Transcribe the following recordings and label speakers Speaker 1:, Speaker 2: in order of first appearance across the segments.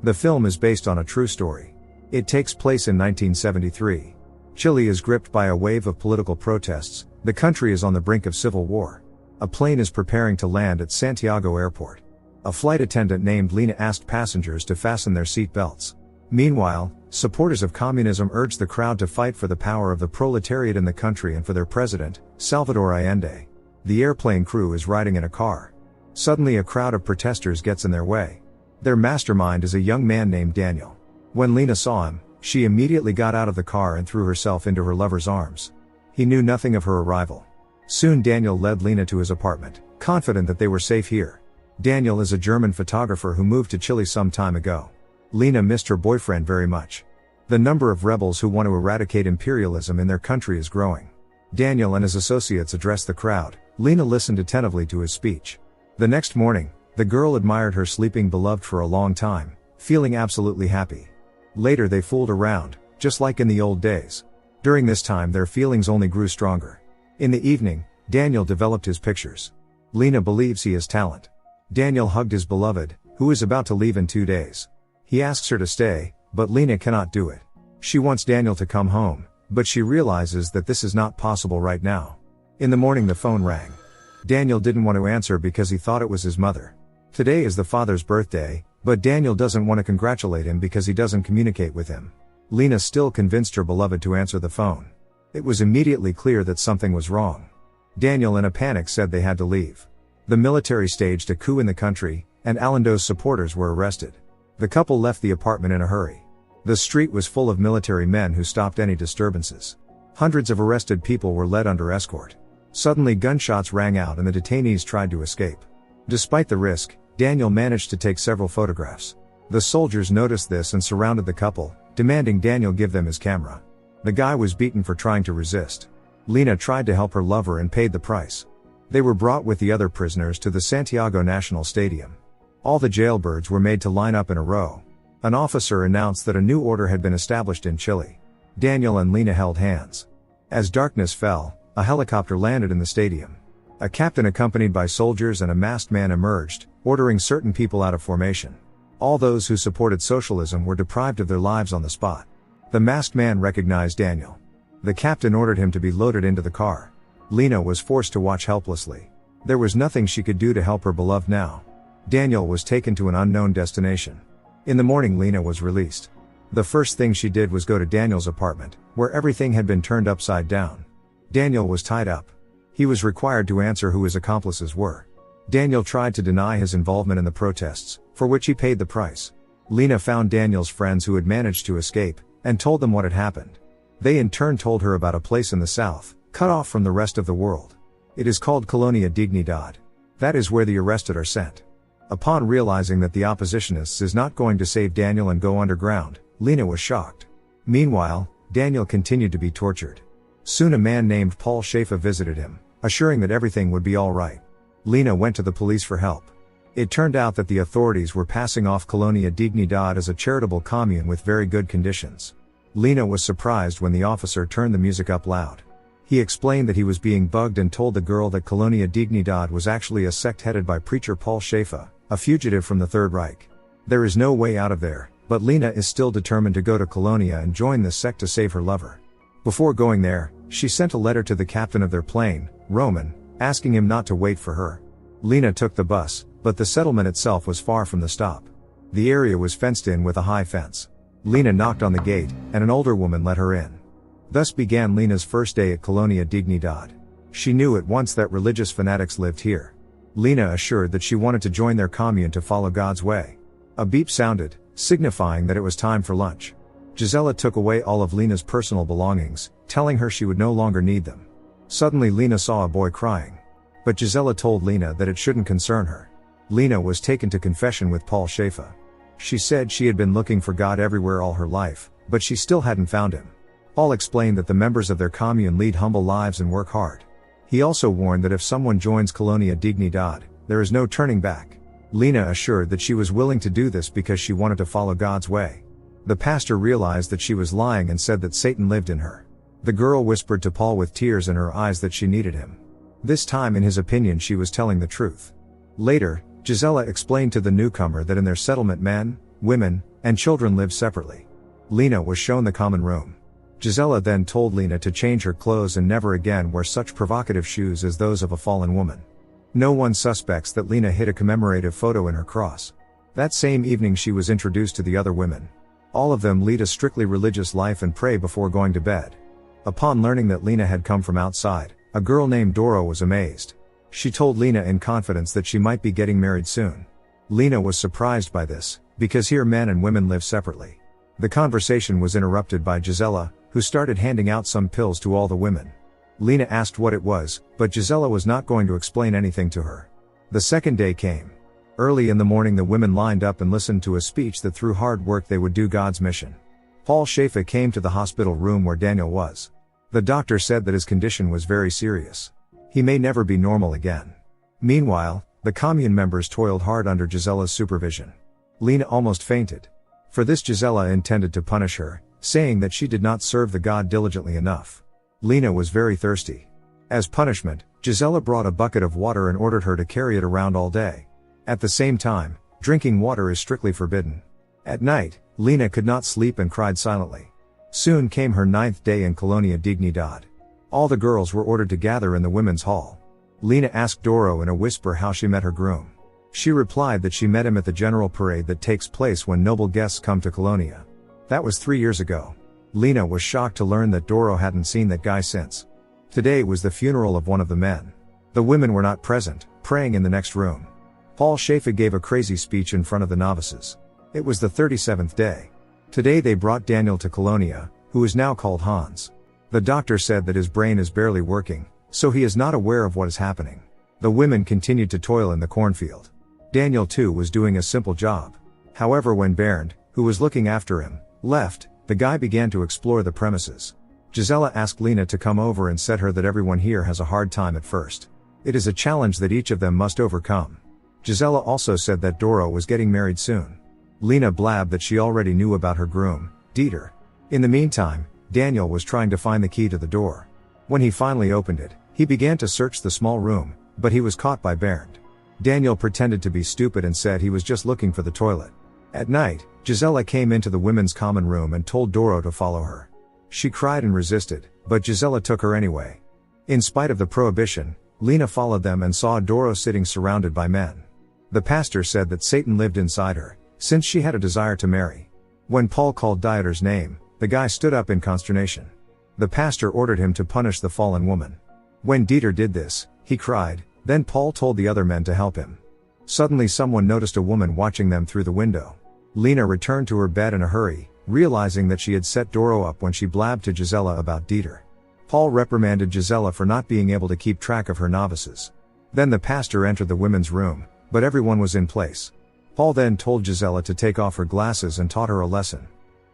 Speaker 1: The film is based on a true story. It takes place in 1973. Chile is gripped by a wave of political protests. The country is on the brink of civil war. A plane is preparing to land at Santiago Airport. A flight attendant named Lena asked passengers to fasten their seat belts. Meanwhile, supporters of communism urged the crowd to fight for the power of the proletariat in the country and for their president, Salvador Allende. The airplane crew is riding in a car. Suddenly a crowd of protesters gets in their way. Their mastermind is a young man named Daniel. When Lena saw him, she immediately got out of the car and threw herself into her lover's arms. He knew nothing of her arrival. Soon Daniel led Lena to his apartment, confident that they were safe here. Daniel is a German photographer who moved to Chile some time ago. Lena missed her boyfriend very much. The number of rebels who want to eradicate imperialism in their country is growing. Daniel and his associates addressed the crowd. Lena listened attentively to his speech. The next morning, the girl admired her sleeping beloved for a long time, feeling absolutely happy. Later they fooled around, just like in the old days. During this time their feelings only grew stronger. In the evening, Daniel developed his pictures. Lena believes he has talent. Daniel hugged his beloved, who is about to leave in 2 days. He asks her to stay, but Lena cannot do it. She wants Daniel to come home, but she realizes that this is not possible right now. In the morning the phone rang. Daniel didn't want to answer because he thought it was his mother. Today is the father's birthday, but Daniel doesn't want to congratulate him because he doesn't communicate with him. Lena still convinced her beloved to answer the phone. It was immediately clear that something was wrong. Daniel in a panic said they had to leave. The military staged a coup in the country, and Allendo's supporters were arrested. The couple left the apartment in a hurry. The street was full of military men who stopped any disturbances. Hundreds of arrested people were led under escort. Suddenly gunshots rang out and the detainees tried to escape. Despite the risk, Daniel managed to take several photographs. The soldiers noticed this and surrounded the couple, demanding Daniel give them his camera. The guy was beaten for trying to resist. Lena tried to help her lover and paid the price. They were brought with the other prisoners to the Santiago National Stadium. All the jailbirds were made to line up in a row. An officer announced that a new order had been established in Chile. Daniel and Lena held hands. As darkness fell, a helicopter landed in the stadium. A captain accompanied by soldiers and a masked man emerged, ordering certain people out of formation. All those who supported socialism were deprived of their lives on the spot. The masked man recognized Daniel. The captain ordered him to be loaded into the car. Lena was forced to watch helplessly. There was nothing she could do to help her beloved now. Daniel was taken to an unknown destination. In the morning Lena was released. The first thing she did was go to Daniel's apartment, where everything had been turned upside down. Daniel was tied up. He was required to answer who his accomplices were. Daniel tried to deny his involvement in the protests, for which he paid the price. Lena found Daniel's friends who had managed to escape, and told them what had happened. They in turn told her about a place in the south, cut off from the rest of the world. It is called Colonia Dignidad. That is where the arrested are sent. Upon realizing that the oppositionists is not going to save Daniel and go underground, Lena was shocked. Meanwhile, Daniel continued to be tortured. Soon a man named Paul Schaefer visited him, assuring that everything would be all right. Lena went to the police for help. It turned out that the authorities were passing off Colonia Dignidad as a charitable commune with very good conditions. Lena was surprised when the officer turned the music up loud. He explained that he was being bugged and told the girl that Colonia Dignidad was actually a sect headed by preacher Paul Schaefer, a fugitive from the Third Reich. There is no way out of there, but Lena is still determined to go to Colonia and join this sect to save her lover. Before going there, she sent a letter to the captain of their plane, Roman, asking him not to wait for her. Lena took the bus, but the settlement itself was far from the stop. The area was fenced in with a high fence. Lena knocked on the gate, and an older woman let her in. Thus began Lena's first day at Colonia Dignidad. She knew at once that religious fanatics lived here. Lena assured that she wanted to join their commune to follow God's way. A beep sounded, signifying that it was time for lunch. Gisela took away all of Lena's personal belongings, telling her she would no longer need them. Suddenly Lena saw a boy crying. But Gisela told Lena that it shouldn't concern her. Lena was taken to confession with Paul Schaefer. She said she had been looking for God everywhere all her life, but she still hadn't found him. Paul explained that the members of their commune lead humble lives and work hard. He also warned that if someone joins Colonia Dignidad, there is no turning back. Lena assured that she was willing to do this because she wanted to follow God's way. The pastor realized that she was lying and said that Satan lived in her. The girl whispered to Paul with tears in her eyes that she needed him. This time in his opinion she was telling the truth. Later, Gisela explained to the newcomer that in their settlement men, women, and children lived separately. Lena was shown the common room. Gisela then told Lena to change her clothes and never again wear such provocative shoes as those of a fallen woman. No one suspects that Lena hid a commemorative photo in her cross. That same evening she was introduced to the other women. All of them lead a strictly religious life and pray before going to bed. Upon learning that Lena had come from outside, a girl named Doro was amazed. She told Lena in confidence that she might be getting married soon. Lena was surprised by this, because here men and women live separately. The conversation was interrupted by Gisela, who started handing out some pills to all the women. Lena asked what it was, but Gisela was not going to explain anything to her. The second day came. Early in the morning the women lined up and listened to a speech that through hard work they would do God's mission. Paul Schaeffer came to the hospital room where Daniel was. The doctor said that his condition was very serious. He may never be normal again. Meanwhile, the commune members toiled hard under Gisela's supervision. Lena almost fainted. For this Gisela intended to punish her, saying that she did not serve the God diligently enough. Lena was very thirsty. As punishment, Gisela brought a bucket of water and ordered her to carry it around all day. At the same time, drinking water is strictly forbidden. At night, Lena could not sleep and cried silently. Soon came her 9th day in Colonia Dignidad. All the girls were ordered to gather in the women's hall. Lena asked Doro in a whisper how she met her groom. She replied that she met him at the general parade that takes place when noble guests come to Colonia. That was 3 years ago. Lena was shocked to learn that Doro hadn't seen that guy since. Today was the funeral of one of the men. The women were not present, praying in the next room. Paul Schaeffer gave a crazy speech in front of the novices. It was the 37th day. Today they brought Daniel to Colonia, who is now called Hans. The doctor said that his brain is barely working, so he is not aware of what is happening. The women continued to toil in the cornfield. Daniel too was doing a simple job. However, when Bernd, who was looking after him, left, the guy began to explore the premises. Gisela asked Lena to come over and said her that everyone here has a hard time at first. It is a challenge that each of them must overcome. Gisela also said that Doro was getting married soon. Lena blabbed that she already knew about her groom, Dieter. In the meantime, Daniel was trying to find the key to the door. When he finally opened it, he began to search the small room, but he was caught by Bernd. Daniel pretended to be stupid and said he was just looking for the toilet. At night, Gisela came into the women's common room and told Doro to follow her. She cried and resisted, but Gisela took her anyway. In spite of the prohibition, Lena followed them and saw Doro sitting surrounded by men. The pastor said that Satan lived inside her, since she had a desire to marry. When Paul called Dieter's name, the guy stood up in consternation. The pastor ordered him to punish the fallen woman. When Dieter did this, he cried, then Paul told the other men to help him. Suddenly someone noticed a woman watching them through the window. Lena returned to her bed in a hurry, realizing that she had set Doro up when she blabbed to Gisela about Dieter. Paul reprimanded Gisela for not being able to keep track of her novices. Then the pastor entered the women's room, but everyone was in place. Paul then told Gisela to take off her glasses and taught her a lesson.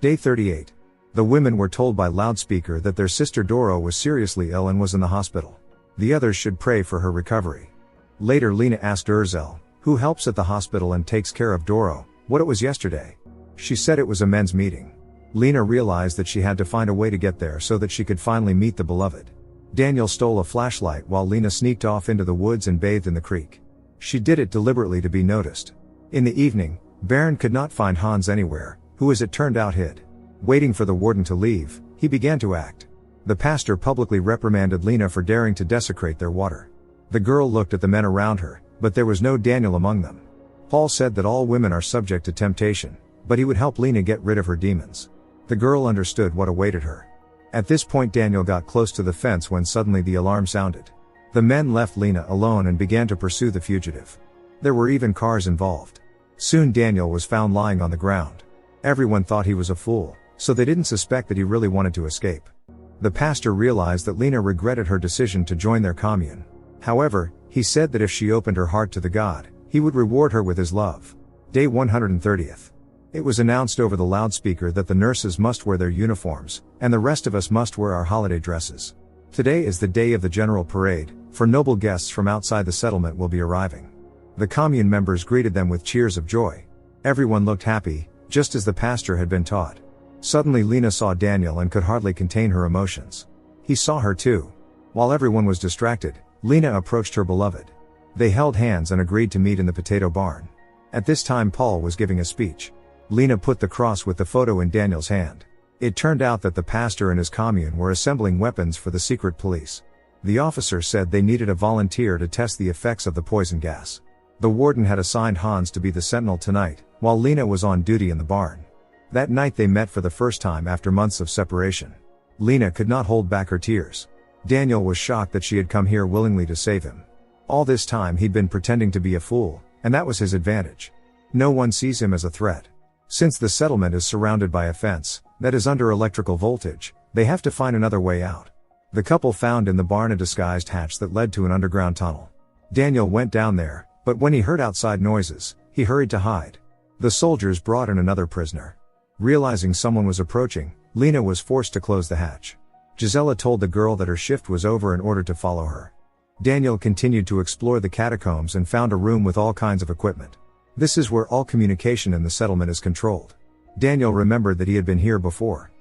Speaker 1: Day 38. The women were told by loudspeaker that their sister Doro was seriously ill and was in the hospital. The others should pray for her recovery. Later Lena asked Urzel, who helps at the hospital and takes care of Doro, what it was yesterday. She said it was a men's meeting. Lena realized that she had to find a way to get there so that she could finally meet the beloved. Daniel stole a flashlight while Lena sneaked off into the woods and bathed in the creek. She did it deliberately to be noticed. In the evening, Bernd could not find Hans anywhere, who as it turned out hid. Waiting for the warden to leave, he began to act. The pastor publicly reprimanded Lena for daring to desecrate their water. The girl looked at the men around her, but there was no Daniel among them. Paul said that all women are subject to temptation, but he would help Lena get rid of her demons. The girl understood what awaited her. At this point Daniel got close to the fence when suddenly the alarm sounded. The men left Lena alone and began to pursue the fugitive. There were even cars involved. Soon Daniel was found lying on the ground. Everyone thought he was a fool, so they didn't suspect that he really wanted to escape. The pastor realized that Lena regretted her decision to join their commune. However, he said that if she opened her heart to the God, he would reward her with his love. Day 130th. It was announced over the loudspeaker that the nurses must wear their uniforms, and the rest of us must wear our holiday dresses. Today is the day of the general parade, for noble guests from outside the settlement will be arriving. The commune members greeted them with cheers of joy. Everyone looked happy, just as the pastor had been taught. Suddenly Lena saw Daniel and could hardly contain her emotions. He saw her too. While everyone was distracted, Lena approached her beloved. They held hands and agreed to meet in the potato barn. At this time Paul was giving a speech. Lena put the cross with the photo in Daniel's hand. It turned out that the pastor and his commune were assembling weapons for the secret police. The officer said they needed a volunteer to test the effects of the poison gas. The warden had assigned Hans to be the sentinel tonight, while Lena was on duty in the barn. That night they met for the first time after months of separation. Lena could not hold back her tears. Daniel was shocked that she had come here willingly to save him. All this time he'd been pretending to be a fool, and that was his advantage. No one sees him as a threat. Since the settlement is surrounded by a fence that is under electrical voltage, they have to find another way out. The couple found in the barn a disguised hatch that led to an underground tunnel. Daniel went down there, but when he heard outside noises, he hurried to hide. The soldiers brought in another prisoner. Realizing someone was approaching, Lena was forced to close the hatch. Gisela told the girl that her shift was over in order to follow her. Daniel continued to explore the catacombs and found a room with all kinds of equipment. This is where all communication in the settlement is controlled. Daniel remembered that he had been here before.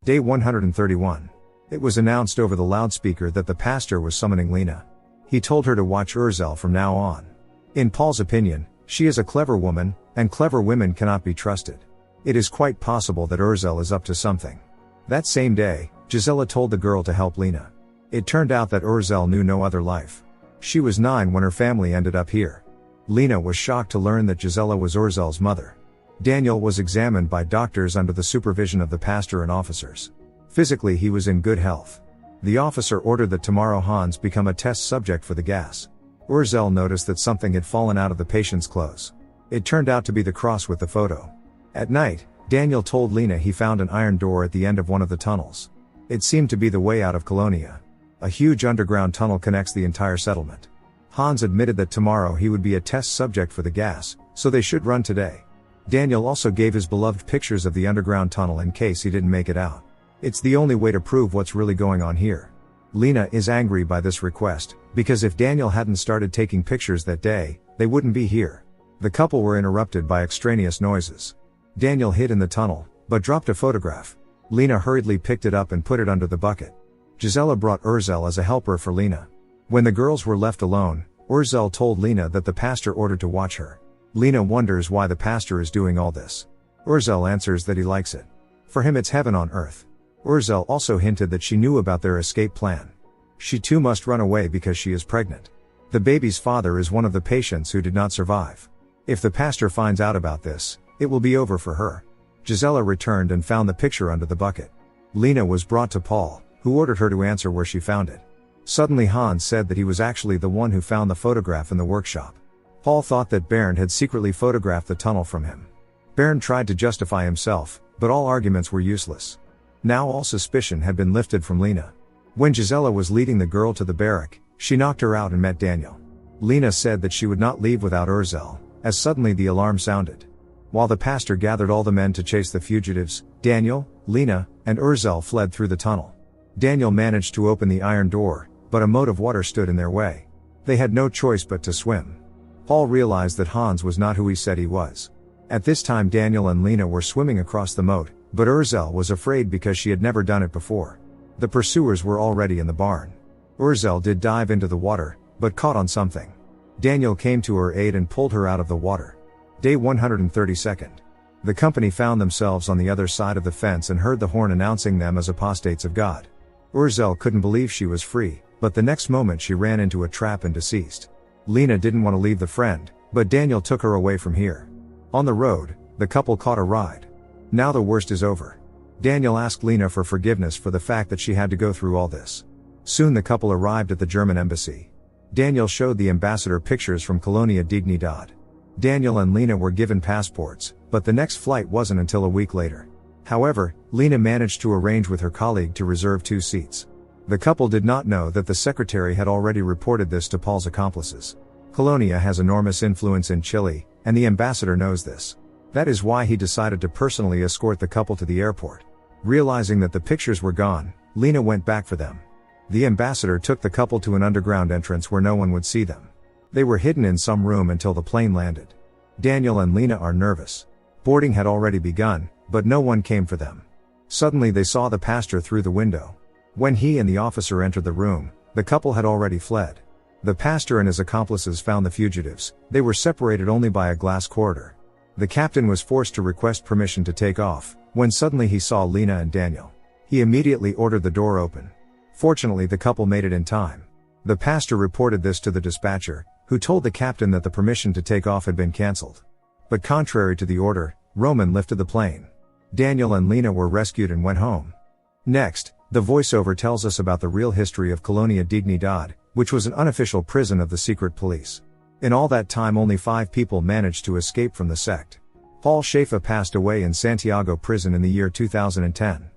Speaker 1: Day 131. It was announced over the loudspeaker that the pastor was summoning Lena. He told her to watch Urzel from now on. In Paul's opinion, she is a clever woman, and clever women cannot be trusted. It is quite possible that Urzel is up to something. That same day, Gisela told the girl to help Lena. It turned out that Urzel knew no other life. She was 9 when her family ended up here. Lena was shocked to learn that Gisela was Urzel's mother. Daniel was examined by doctors under the supervision of the pastor and officers. Physically he was in good health. The officer ordered that tomorrow Hans become a test subject for the gas. Urzel noticed that something had fallen out of the patient's clothes. It turned out to be the cross with the photo. At night, Daniel told Lena he found an iron door at the end of one of the tunnels. It seemed to be the way out of Colonia. A huge underground tunnel connects the entire settlement. Hans admitted that tomorrow he would be a test subject for the gas, so they should run today. Daniel also gave his beloved pictures of the underground tunnel in case he didn't make it out. It's the only way to prove what's really going on here. Lena is angry by this request, because if Daniel hadn't started taking pictures that day, they wouldn't be here. The couple were interrupted by extraneous noises. Daniel hid in the tunnel, but dropped a photograph. Lena hurriedly picked it up and put it under the bucket. Gisela brought Urzel as a helper for Lena. When the girls were left alone, Urzel told Lena that the pastor ordered to watch her. Lena wonders why the pastor is doing all this. Urzel answers that he likes it. For him it's heaven on earth. Urzel also hinted that she knew about their escape plan. She too must run away because she is pregnant. The baby's father is one of the patients who did not survive. If the pastor finds out about this, it will be over for her. Gisela returned and found the picture under the bucket. Lena was brought to Paul, who ordered her to answer where she found it. Suddenly Hans said that he was actually the one who found the photograph in the workshop. Paul thought that Bernd had secretly photographed the tunnel from him. Bernd tried to justify himself, but all arguments were useless. Now all suspicion had been lifted from Lena. When Gisela was leading the girl to the barrack, she knocked her out and met Daniel. Lena said that she would not leave without Urzel, as suddenly the alarm sounded. While the pastor gathered all the men to chase the fugitives, Daniel, Lena, and Urzel fled through the tunnel. Daniel managed to open the iron door, but a moat of water stood in their way. They had no choice but to swim. Paul realized that Hans was not who he said he was. At this time Daniel and Lena were swimming across the moat, but Urzel was afraid because she had never done it before. The pursuers were already in the barn. Urzel did dive into the water, but caught on something. Daniel came to her aid and pulled her out of the water. Day 132. The company found themselves on the other side of the fence and heard the horn announcing them as apostates of God. Urzel couldn't believe she was free, but the next moment she ran into a trap and deceased. Lena didn't want to leave the friend, but Daniel took her away from here. On the road, the couple caught a ride. Now the worst is over. Daniel asked Lena for forgiveness for the fact that she had to go through all this. Soon the couple arrived at the German embassy. Daniel showed the ambassador pictures from Colonia Dignidad. Daniel and Lena were given passports, but the next flight wasn't until a week later. However, Lena managed to arrange with her colleague to reserve 2 seats. The couple did not know that the secretary had already reported this to Paul's accomplices. Colonia has enormous influence in Chile, and the ambassador knows this. That is why he decided to personally escort the couple to the airport. Realizing that the pictures were gone, Lena went back for them. The ambassador took the couple to an underground entrance where no one would see them. They were hidden in some room until the plane landed. Daniel and Lena are nervous. Boarding had already begun, but no one came for them. Suddenly they saw the pastor through the window. When he and the officer entered the room, the couple had already fled. The pastor and his accomplices found the fugitives. They were separated only by a glass corridor. The captain was forced to request permission to take off, when suddenly he saw Lena and Daniel. He immediately ordered the door open. Fortunately, the couple made it in time. The pastor reported this to the dispatcher, who told the captain that the permission to take off had been cancelled. But contrary to the order, Roman lifted the plane. Daniel and Lena were rescued and went home. Next, the voiceover tells us about the real history of Colonia Dignidad, which was an unofficial prison of the secret police. In all that time only 5 people managed to escape from the sect. Paul Schaeffer passed away in Santiago prison in the year 2010.